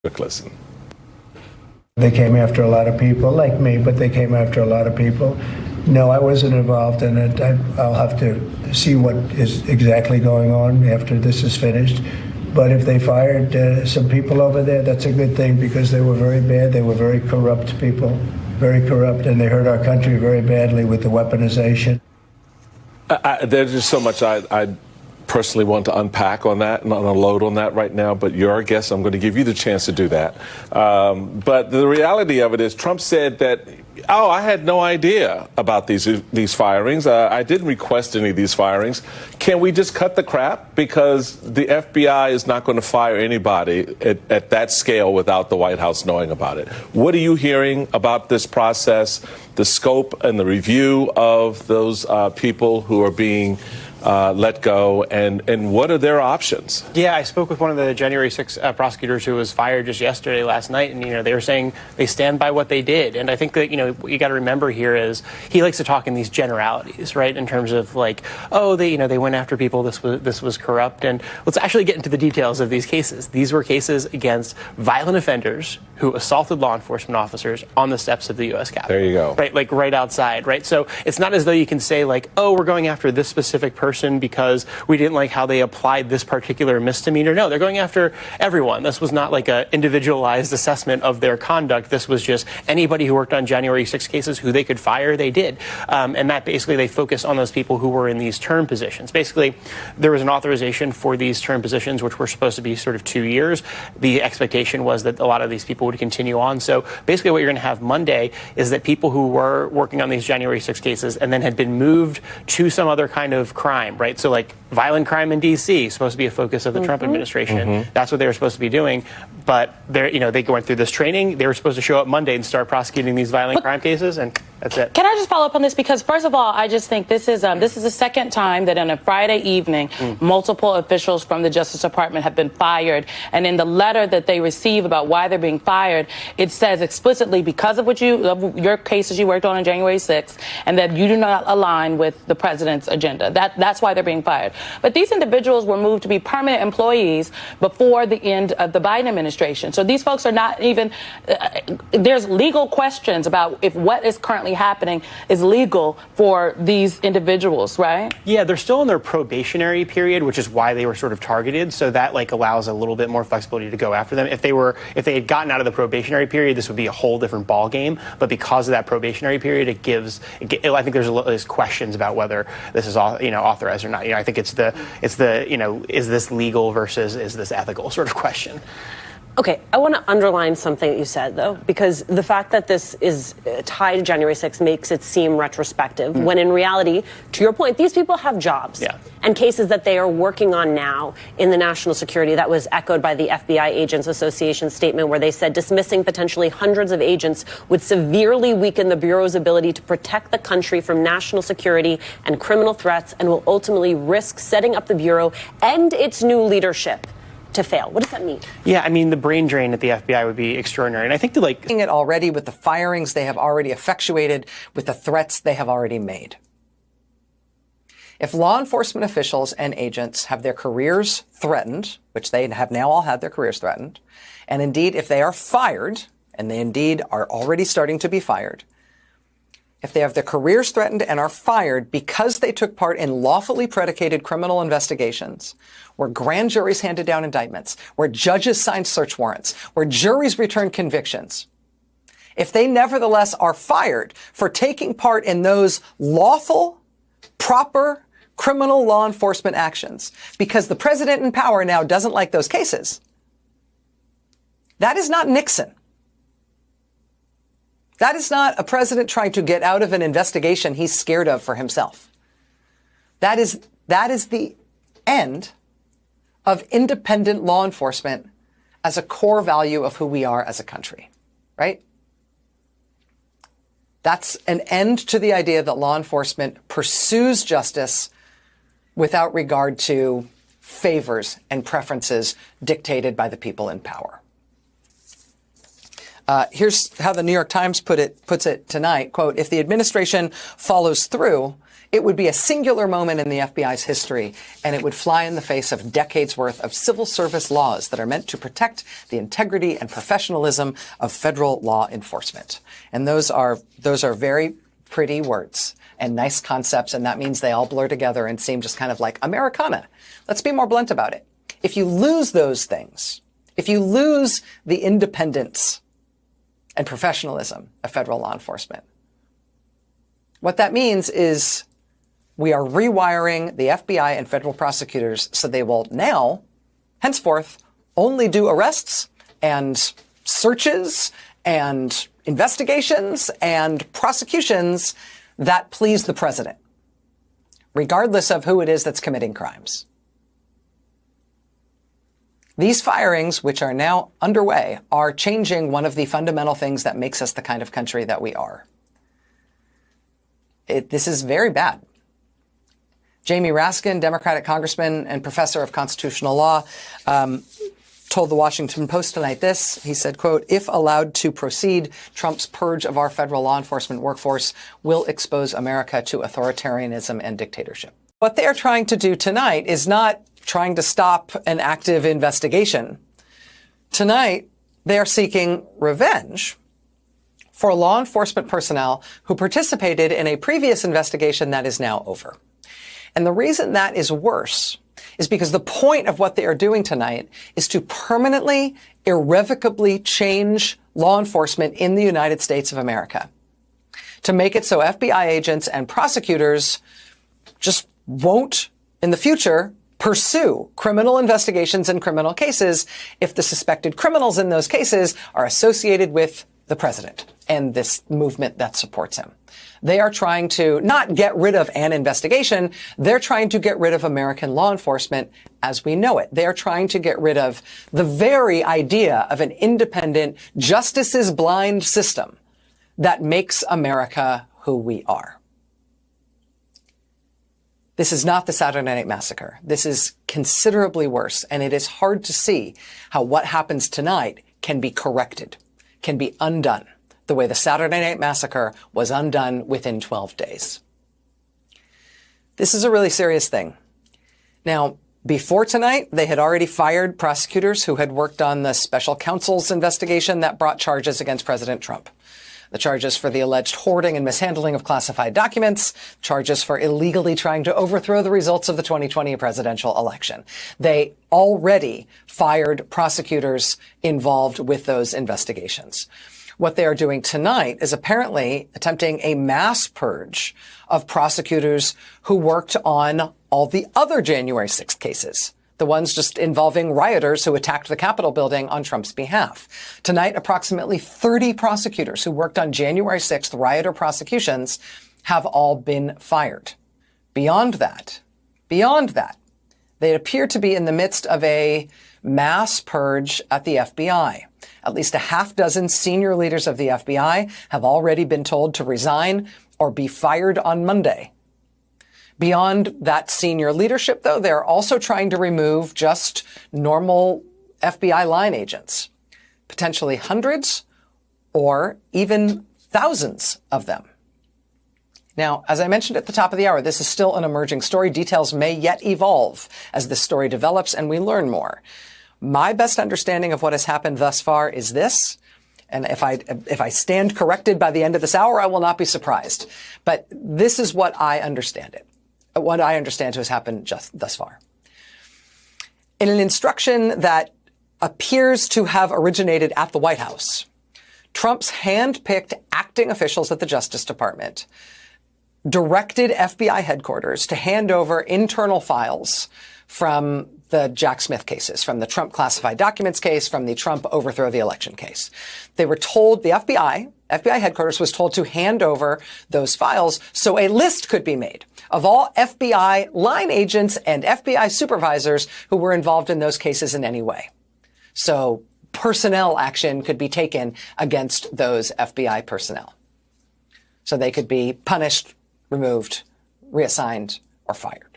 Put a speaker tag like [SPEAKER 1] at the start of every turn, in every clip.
[SPEAKER 1] Quick listen.
[SPEAKER 2] They came after a lot of people, like me, but they came after a lot of people. No, I wasn't involved in it. I'll have to see what is exactly going on after this is finished. But if they fired some people over there, that's a good thing, because they were very bad. They were very corrupt people, very corrupt, and they hurt our country very badly with the weaponization.
[SPEAKER 1] There's just so much I personally want to unpack on that and unload on that right now, but you're our guest. I'm going to give you the chance to do that. But the reality of it is Trump said that, oh, I had no idea about these firings. I didn't request any of these firings. Can we just cut the crap? Because the FBI is not going to fire anybody at that scale without the White House knowing about it. What are you hearing about this process, the scope and the review of those people who are being let go, and what are their options?
[SPEAKER 3] Yeah, I spoke with one of the January 6th prosecutors who was fired just yesterday, last night, and they were saying they stand by what they did. And I think that what you got to remember here is he likes to talk in these generalities, right? In terms of like, oh, they went after people. This was corrupt. And let's actually get into the details of these cases. These were cases against violent offenders who assaulted law enforcement officers on the steps of the U.S. Capitol.
[SPEAKER 1] There you go.
[SPEAKER 3] Right, like right outside, right? So it's not as though you can say like, oh, we're going after this specific person because we didn't like how they applied this particular misdemeanor. No, they're going after everyone. This was not like an individualized assessment of their conduct. This was just anybody who worked on January 6 cases who they could fire, they did. And that basically they focused on those people who were in these term positions. Basically, there was an authorization for these term positions, which were supposed to be sort of 2 years. The expectation was that a lot of these people would continue on. So basically what you're going to have Monday is that people who were working on these January 6 cases and then had been moved to some other kind of crime, right? So like violent crime in D.C. supposed to be a focus of the Trump administration. That's what they were supposed to be doing. But they went through this training. They were supposed to show up Monday and start prosecuting these violent crime cases, and that's it.
[SPEAKER 4] Can I just follow up on this? Because first of all, I just think this is the second time that on a Friday evening, multiple officials from the Justice Department have been fired. And in the letter that they receive about why they're being fired, it says explicitly because of your cases you worked on January 6th, and that you do not align with the president's agenda. That's why they're being fired. But these individuals were moved to be permanent employees before the end of the Biden administration. So these folks are not even, there's legal questions about if what is currently happening is legal for these individuals, right?
[SPEAKER 3] Yeah, they're still in their probationary period, which is why they were sort of targeted. So that like allows a little bit more flexibility to go after them. If they had gotten out of the probationary period, this would be a whole different ball game. But because of that probationary period, I think there's questions about whether this is authorized or not. I think it's the is this legal versus is this ethical sort of question.
[SPEAKER 5] Okay, I want to underline something that you said, though, because the fact that this is tied to January 6th makes it seem retrospective, when in reality, to your point, these people have jobs and cases that they are working on now in the national security. That was echoed by the FBI Agents Association statement, where they said dismissing potentially hundreds of agents would severely weaken the Bureau's ability to protect the country from national security and criminal threats, and will ultimately risk setting up the Bureau and its new leadership to fail. What does that mean?
[SPEAKER 3] Yeah, I mean, the brain drain at the FBI would be extraordinary. And I think
[SPEAKER 6] it already with the firings they have already effectuated, with the threats they have already made. If law enforcement officials and agents have their careers threatened, which they have now all had their careers threatened, and indeed if they are fired, and they indeed are already starting to be fired, if they have their careers threatened and are fired because they took part in lawfully predicated criminal investigations, where grand juries handed down indictments, where judges signed search warrants, where juries returned convictions, if they nevertheless are fired for taking part in those lawful, proper criminal law enforcement actions because the president in power now doesn't like those cases, that is not Nixon. That is not a president trying to get out of an investigation he's scared of for himself. That is the end of independent law enforcement as a core value of who we are as a country, right? That's an end to the idea that law enforcement pursues justice without regard to favors and preferences dictated by the people in power. Here's how the New York Times puts it tonight. Quote, if the administration follows through, it would be a singular moment in the FBI's history, and it would fly in the face of decades worth of civil service laws that are meant to protect the integrity and professionalism of federal law enforcement. And those are very pretty words and nice concepts, and that means they all blur together and seem just kind of like Americana. Let's be more blunt about it. If you lose those things, if you lose the independence and professionalism of federal law enforcement, what that means is we are rewiring the FBI and federal prosecutors so they will now, henceforth, only do arrests and searches and investigations and prosecutions that please the president, regardless of who it is that's committing crimes. These firings, which are now underway, are changing one of the fundamental things that makes us the kind of country that we are. This is very bad. Jamie Raskin, Democratic congressman and professor of constitutional law, told the Washington Post tonight this. He said, quote, if allowed to proceed, Trump's purge of our federal law enforcement workforce will expose America to authoritarianism and dictatorship. What they are trying to do tonight is not trying to stop an active investigation. Tonight, they are seeking revenge for law enforcement personnel who participated in a previous investigation that is now over. And the reason that is worse is because the point of what they are doing tonight is to permanently, irrevocably change law enforcement in the United States of America, to make it so FBI agents and prosecutors just won't, in the future, pursue criminal investigations and criminal cases if the suspected criminals in those cases are associated with the president and this movement that supports him. They are trying to not get rid of an investigation. They're trying to get rid of American law enforcement as we know it. They're trying to get rid of the very idea of an independent, justice-is-blind system that makes America who we are. This is not the Saturday Night Massacre. This is considerably worse, and it is hard to see how what happens tonight can be corrected, can be undone, the way the Saturday Night Massacre was undone within 12 days. This is a really serious thing. Now, before tonight, they had already fired prosecutors who had worked on the special counsel's investigation that brought charges against President Trump. The charges for the alleged hoarding and mishandling of classified documents, charges for illegally trying to overthrow the results of the 2020 presidential election. They already fired prosecutors involved with those investigations. What they are doing tonight is apparently attempting a mass purge of prosecutors who worked on all the other January 6th cases, the ones just involving rioters who attacked the Capitol building on Trump's behalf. Tonight, approximately 30 prosecutors who worked on January 6th rioter prosecutions have all been fired. Beyond that, they appear to be in the midst of a mass purge at the FBI. At least a half dozen senior leaders of the FBI have already been told to resign or be fired on Monday. Beyond that senior leadership, though, they're also trying to remove just normal FBI line agents, potentially hundreds or even thousands of them. Now, as I mentioned at the top of the hour, this is still an emerging story. Details may yet evolve as this story develops and we learn more. My best understanding of what has happened thus far is this, and if I stand corrected by the end of this hour, I will not be surprised. But this is what I understand what I understand to have happened just thus far. In an instruction that appears to have originated at the White House, Trump's hand-picked acting officials at the Justice Department directed FBI headquarters to hand over internal files from the Jack Smith cases, from the Trump classified documents case, from the Trump overthrow the election case. They were told, the FBI headquarters was told to hand over those files so a list could be made of all FBI line agents and FBI supervisors who were involved in those cases in any way. So personnel action could be taken against those FBI personnel. So they could be punished, removed, reassigned, or fired.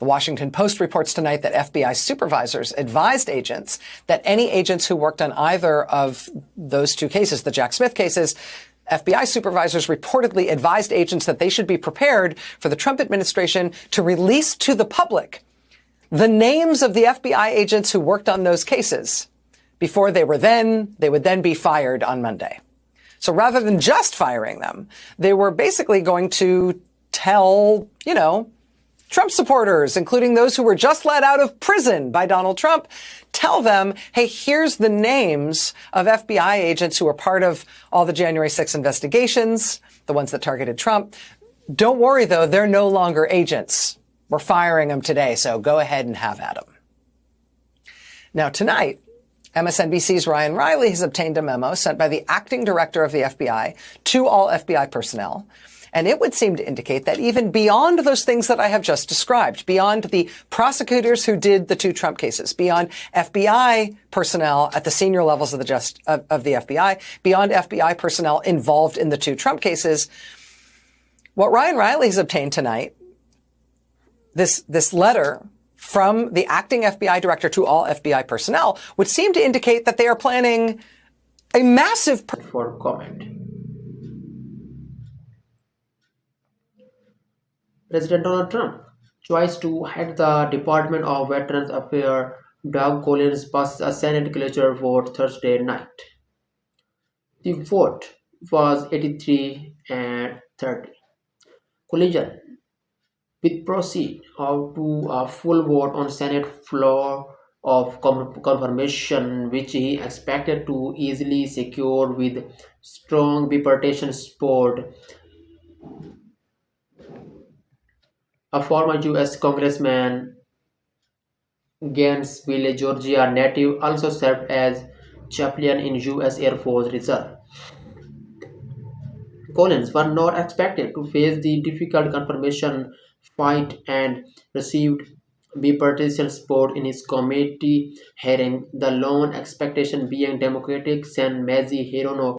[SPEAKER 6] The Washington Post reports tonight that FBI supervisors advised agents that any agents who worked on either of those two cases, the Jack Smith cases, FBI supervisors reportedly advised agents that they should be prepared for the Trump administration to release to the public the names of the FBI agents who worked on those cases before they would then be fired on Monday. So rather than just firing them, they were basically going to tell, Trump supporters, including those who were just let out of prison by Donald Trump, tell them, hey, here's the names of FBI agents who were part of all the January 6th investigations, the ones that targeted Trump. Don't worry, though, they're no longer agents. We're firing them today, so go ahead and have at them. Now, tonight, MSNBC's Ryan Riley has obtained a memo sent by the acting director of the FBI to all FBI personnel. And it would seem to indicate that even beyond those things that I have just described, beyond the prosecutors who did the two Trump cases, beyond FBI personnel at the senior levels of the FBI, beyond FBI personnel involved in the two Trump cases, what Ryan Riley has obtained tonight, this letter from the acting FBI director to all FBI personnel, would seem to indicate that they are planning a massive...
[SPEAKER 7] For comment. President Donald Trump choice to head the Department of Veterans Affairs. Doug Collins passed a Senate cloture vote Thursday night. The vote was 83-30. Collision with proceed out to a full vote on Senate floor of confirmation, which he expected to easily secure with strong bipartisan support. A former U.S. Congressman, Gainesville, Georgia native, also served as chaplain in U.S. Air Force Reserve. Collins was not expected to face the difficult confirmation fight and received bipartisan support in his committee hearing, the lone expectation being Democratic Sen. Mazie Hirono